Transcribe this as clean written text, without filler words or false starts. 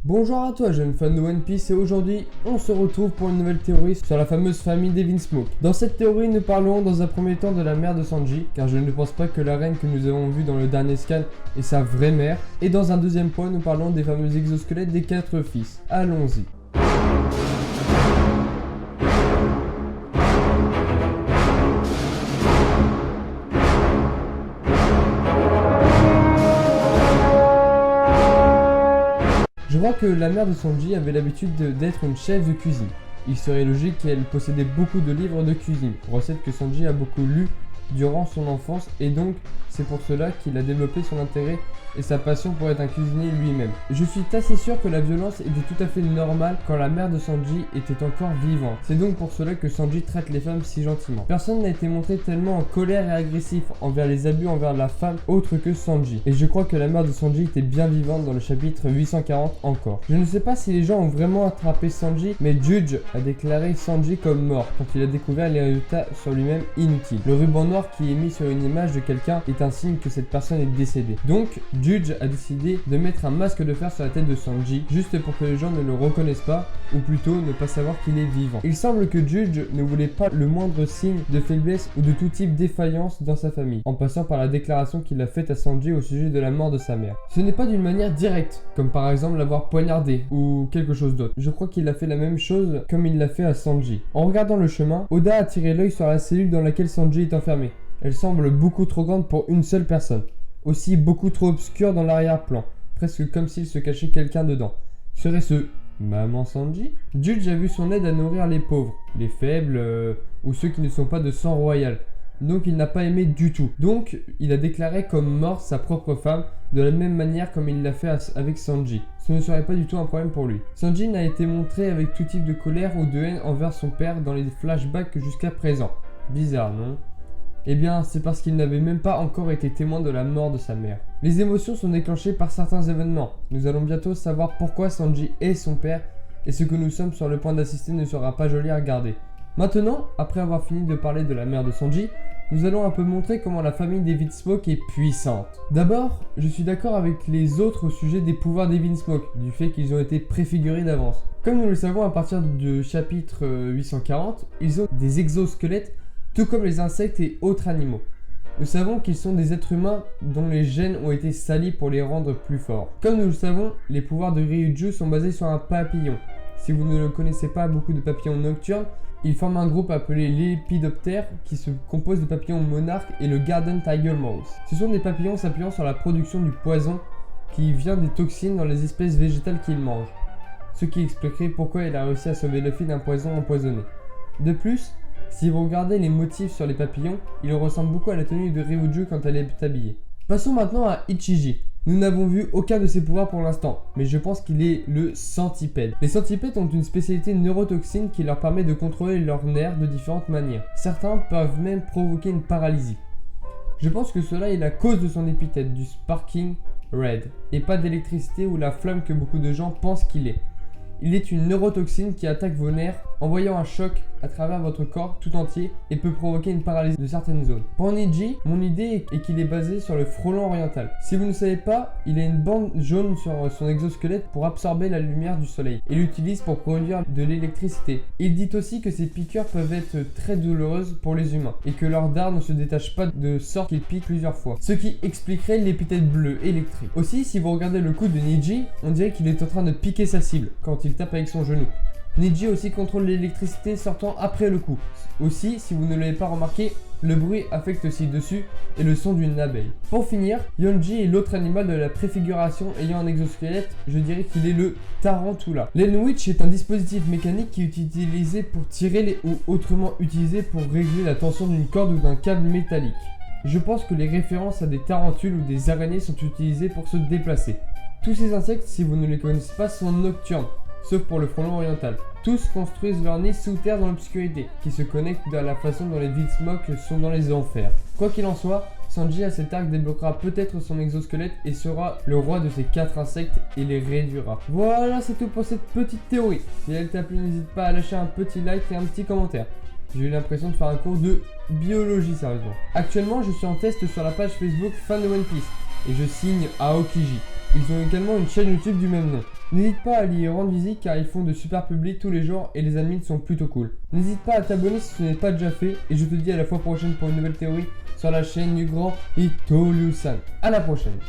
Bonjour à toi jeune fan de One Piece et aujourd'hui on se retrouve pour une nouvelle théorie sur la fameuse famille des Vinsmoke. Dans cette théorie nous parlerons dans un premier temps de la mère de Sanji, car je ne pense pas que la reine que nous avons vue dans le dernier scan est sa vraie mère. Et dans un deuxième point nous parlons des fameux exosquelettes des 4 fils. Allons-y. Je vois que la mère de Sanji avait l'habitude d'être une chef de cuisine. Il serait logique qu'elle possédait beaucoup de livres de cuisine, recettes que Sanji a beaucoup lues durant son enfance, et donc c'est pour cela qu'il a développé son intérêt et sa passion pour être un cuisinier lui-même. Je suis assez sûr que la violence était tout à fait normale quand la mère de Sanji était encore vivante. C'est donc pour cela que Sanji traite les femmes si gentiment. Personne n'a été montré tellement en colère et agressif envers les abus envers la femme autre que Sanji. Et je crois que la mère de Sanji était bien vivante dans le chapitre 840 encore. Je ne sais pas si les gens ont vraiment attrapé Sanji, mais Judge a déclaré Sanji comme mort quand il a découvert les résultats sur lui-même inutiles. Le ruban noir qui est mis sur une image de quelqu'un est un signe que cette personne est décédée. Donc, Judge a décidé de mettre un masque de fer sur la tête de Sanji, juste pour que les gens ne le reconnaissent pas, ou plutôt ne pas savoir qu'il est vivant. Il semble que Judge ne voulait pas le moindre signe de faiblesse ou de tout type d'effayance dans sa famille, en passant par la déclaration qu'il a faite à Sanji au sujet de la mort de sa mère. Ce n'est pas d'une manière directe, comme par exemple l'avoir poignardé, ou quelque chose d'autre. Je crois qu'il a fait la même chose comme il l'a fait à Sanji. En regardant le chemin, Oda a tiré l'œil sur la cellule dans laquelle Sanji est enfermé. Elle semble beaucoup trop grande pour une seule personne. Aussi beaucoup trop obscure dans l'arrière-plan, presque comme s'il se cachait quelqu'un dedans. Serait-ce Maman Sanji? Judge a vu son aide à nourrir les pauvres, les faibles, ou ceux qui ne sont pas de sang royal. Donc il n'a pas aimé du tout. Donc il a déclaré comme morte sa propre femme, de la même manière comme il l'a fait avec Sanji. Ce ne serait pas du tout un problème pour lui. Sanji n'a été montré avec tout type de colère ou de haine envers son père dans les flashbacks jusqu'à présent. Bizarre, non? Eh bien, c'est parce qu'il n'avait même pas encore été témoin de la mort de sa mère. Les émotions sont déclenchées par certains événements. Nous allons bientôt savoir pourquoi Sanji est son père, et ce que nous sommes sur le point d'assister ne sera pas joli à regarder. Maintenant, après avoir fini de parler de la mère de Sanji, nous allons un peu montrer comment la famille des Vinsmoke est puissante. D'abord, je suis d'accord avec les autres au sujet des pouvoirs des Vinsmoke, du fait qu'ils ont été préfigurés d'avance. Comme nous le savons à partir du chapitre 840, ils ont des exosquelettes tout comme les insectes et autres animaux. Nous savons qu'ils sont des êtres humains dont les gènes ont été salis pour les rendre plus forts. Comme nous le savons, les pouvoirs de Ryuju sont basés sur un papillon. Si vous ne le connaissez pas, beaucoup de papillons nocturnes, ils forment un groupe appelé Lépidoptères qui se compose de papillons monarques et le Garden Tiger Mouse. Ce sont des papillons s'appuyant sur la production du poison qui vient des toxines dans les espèces végétales qu'ils mangent. Ce qui expliquerait pourquoi il a réussi à sauver Luffy d'un poison empoisonné. De plus, si vous regardez les motifs sur les papillons, ils ressemblent beaucoup à la tenue de Ryuju quand elle est habillée. Passons maintenant à Ichiji. Nous n'avons vu aucun de ses pouvoirs pour l'instant, mais je pense qu'il est le centipède. Les centipèdes ont une spécialité neurotoxine qui leur permet de contrôler leurs nerfs de différentes manières. Certains peuvent même provoquer une paralysie. Je pense que cela est la cause de son épithète du Sparking Red, et pas d'électricité ou la flamme que beaucoup de gens pensent qu'il est. Il est une neurotoxine qui attaque vos nerfs, envoyant un choc à travers votre corps tout entier et peut provoquer une paralysie de certaines zones. Pour Neji, mon idée est qu'il est basé sur le frelon oriental. Si vous ne savez pas, il a une bande jaune sur son exosquelette pour absorber la lumière du soleil et l'utilise pour produire de l'électricité. Il dit aussi que ces piqûres peuvent être très douloureuses pour les humains et que leur dard ne se détache pas de sorte qu'il pique plusieurs fois, ce qui expliquerait l'épithète bleue électrique. Aussi, si vous regardez le coup de Neji, on dirait qu'il est en train de piquer sa cible quand il tape avec son genou. Neji aussi contrôle l'électricité sortant après le coup. Aussi, si vous ne l'avez pas remarqué, le bruit affecte aussi dessus et le son d'une abeille. Pour finir, Yonji est l'autre animal de la préfiguration ayant un exosquelette, je dirais qu'il est le Tarantula. L'Enwitch est un dispositif mécanique qui est utilisé pour tirer ou autrement utilisé pour régler la tension d'une corde ou d'un câble métallique. Je pense que les références à des tarentules ou des araignées sont utilisées pour se déplacer. Tous ces insectes, si vous ne les connaissez pas, sont nocturnes, sauf pour le frelon oriental. Tous construisent leur nid sous terre dans l'obscurité, qui se connectent à la façon dont les Vinsmoke sont dans les enfers. Quoi qu'il en soit, Sanji à cet arc débloquera peut-être son exosquelette et sera le roi de ces 4 insectes et les réduira. Voilà, c'est tout pour cette petite théorie. Si elle t'a plu, n'hésite pas à lâcher un petit like et un petit commentaire. J'ai eu l'impression de faire un cours de biologie sérieusement. Actuellement, je suis en test sur la page Facebook Fan de One Piece et je signe Aokiji. Ils ont également une chaîne YouTube du même nom. N'hésite pas à y rendre visite car ils font de super publics tous les jours et les admins sont plutôt cool. N'hésite pas à t'abonner si ce n'est pas déjà fait et je te dis à la fois prochaine pour une nouvelle théorie sur la chaîne du grand Itolusan. À la prochaine.